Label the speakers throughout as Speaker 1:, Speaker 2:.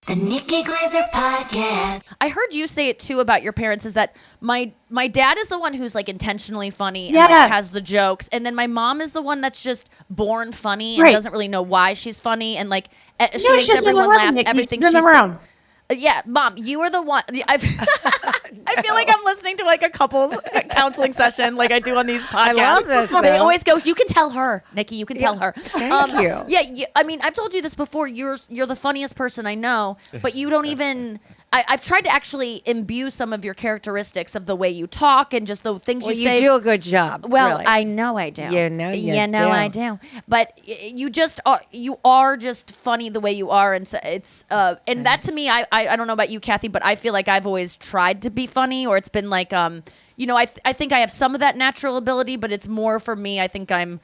Speaker 1: The Nikki Glaser Podcast.
Speaker 2: I heard you say it too about your parents, is that my dad is the one who's like intentionally funny and
Speaker 3: Yes.
Speaker 2: like has the jokes, and then my mom is the one that's just born funny and
Speaker 3: Right.
Speaker 2: doesn't really know why she's funny, and like she
Speaker 3: No,
Speaker 2: makes
Speaker 3: she's in the
Speaker 2: everyone
Speaker 3: room,
Speaker 2: laugh.
Speaker 3: Nikki.
Speaker 2: Everything
Speaker 3: She's in
Speaker 2: she
Speaker 3: the room.
Speaker 2: says. Yeah, Mom, you are the one. I feel like I'm listening to like a couples counseling session, like I do on these podcasts.
Speaker 4: I love this,
Speaker 2: They
Speaker 4: though.
Speaker 2: always go, "You can tell her, Nikki. You can tell her."
Speaker 4: Thank you.
Speaker 2: Yeah, I mean, I've told you this before. You're the funniest person I know, but you don't even. I've tried to actually imbue some of your characteristics of the way you talk and just the things
Speaker 4: Well,
Speaker 2: you
Speaker 4: you
Speaker 2: say.
Speaker 4: do a good job.
Speaker 2: Well,
Speaker 4: really.
Speaker 2: I know I do.
Speaker 4: You know you
Speaker 2: I
Speaker 4: do.
Speaker 2: do. But you just you are just funny the way you are, and so it's and that to me, I don't know about you, Kathy, but I feel like I've always tried to be funny, or it's been like I think I have some of that natural ability, but it's more for me. I think I'm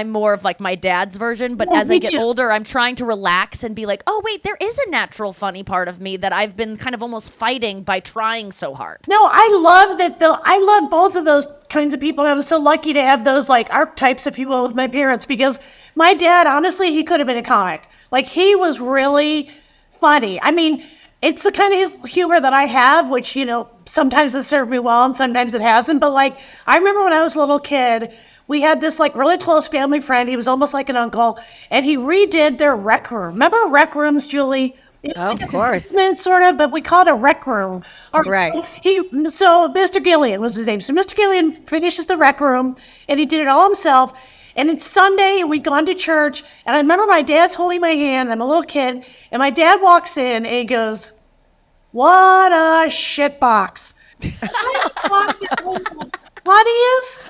Speaker 2: more of like my dad's version, but as I get older, I'm trying to relax and be like, oh wait, there is a natural funny part of me that I've been kind of almost fighting by trying so hard.
Speaker 3: No, I love that though. I love both of those kinds of people. I was so lucky to have those like archetypes, if you will, with my parents, because my dad, honestly, he could have been a comic. Like he was really funny. I mean, it's the kind of humor that I have, which, sometimes it served me well and sometimes it hasn't. But like, I remember when I was a little kid, we had this like really close family friend. He was almost like an uncle, and he redid their rec room. Remember rec rooms, Julie?
Speaker 4: Of course.
Speaker 3: Sort of, but we called it a rec room.
Speaker 4: Right.
Speaker 3: So Mr. Gillian was his name. So Mr. Gillian finishes the rec room, and he did it all himself. And it's Sunday, and we'd gone to church, and I remember my dad's holding my hand, and I'm a little kid, and my dad walks in, and he goes, "What a shit box." I thought it was the funniest.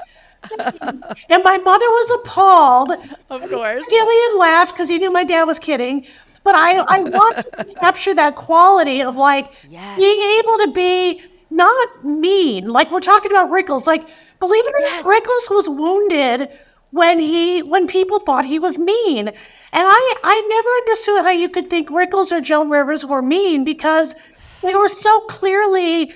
Speaker 3: And my mother was appalled.
Speaker 2: Of course.
Speaker 3: Gillian laughed because he knew my dad was kidding. But I wanted to capture that quality of like being able to be not mean. Like we're talking about Rickles. Like, believe it or not, Rickles was wounded when people thought he was mean. And I never understood how you could think Rickles or Joan Rivers were mean, because they were so clearly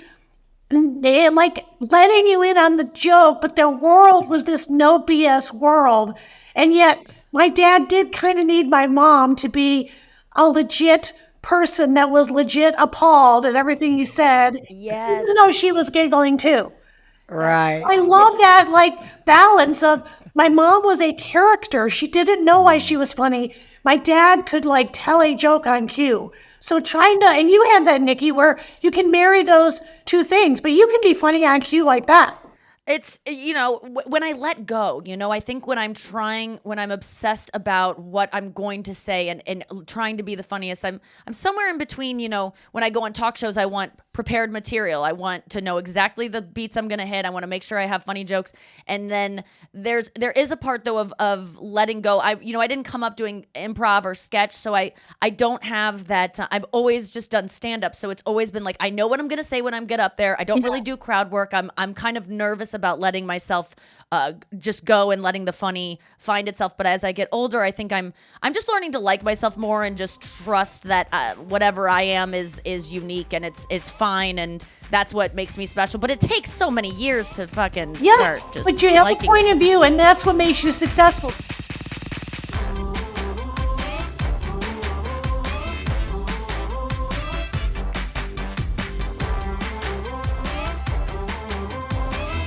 Speaker 3: like letting you in on the joke, but their world was this no BS world. And yet my dad did kind of need my mom to be a legit person that was legit appalled at everything he said.
Speaker 2: Yes.
Speaker 3: Even though she was giggling too.
Speaker 4: Right.
Speaker 3: I love that like balance of my mom was a character. She didn't know why she was funny. My dad could like tell a joke on cue. So and you have that, Nikki, where you can marry those two things, but you can be funny on cue like that.
Speaker 2: It's, when I let go, I think when I'm obsessed about what I'm going to say and trying to be the funniest, I'm somewhere in between, when I go on talk shows, I want prepared material. I want to know exactly the beats I'm going to hit. I want to make sure I have funny jokes. And then there is a part though of letting go. I didn't come up doing improv or sketch. So I don't have that. I've always just done stand-up. So it's always been like, I know what I'm going to say when I get up there. I don't really do crowd work. I'm kind of nervous about letting myself just go and letting the funny find itself. But as I get older, I think I'm just learning to like myself more and just trust that whatever I am is unique and it's fine, and that's what makes me special. But it takes so many years to fucking
Speaker 3: Yes,
Speaker 2: start just
Speaker 3: but you have a
Speaker 2: liking
Speaker 3: point
Speaker 2: it.
Speaker 3: of view, and that's what makes you successful.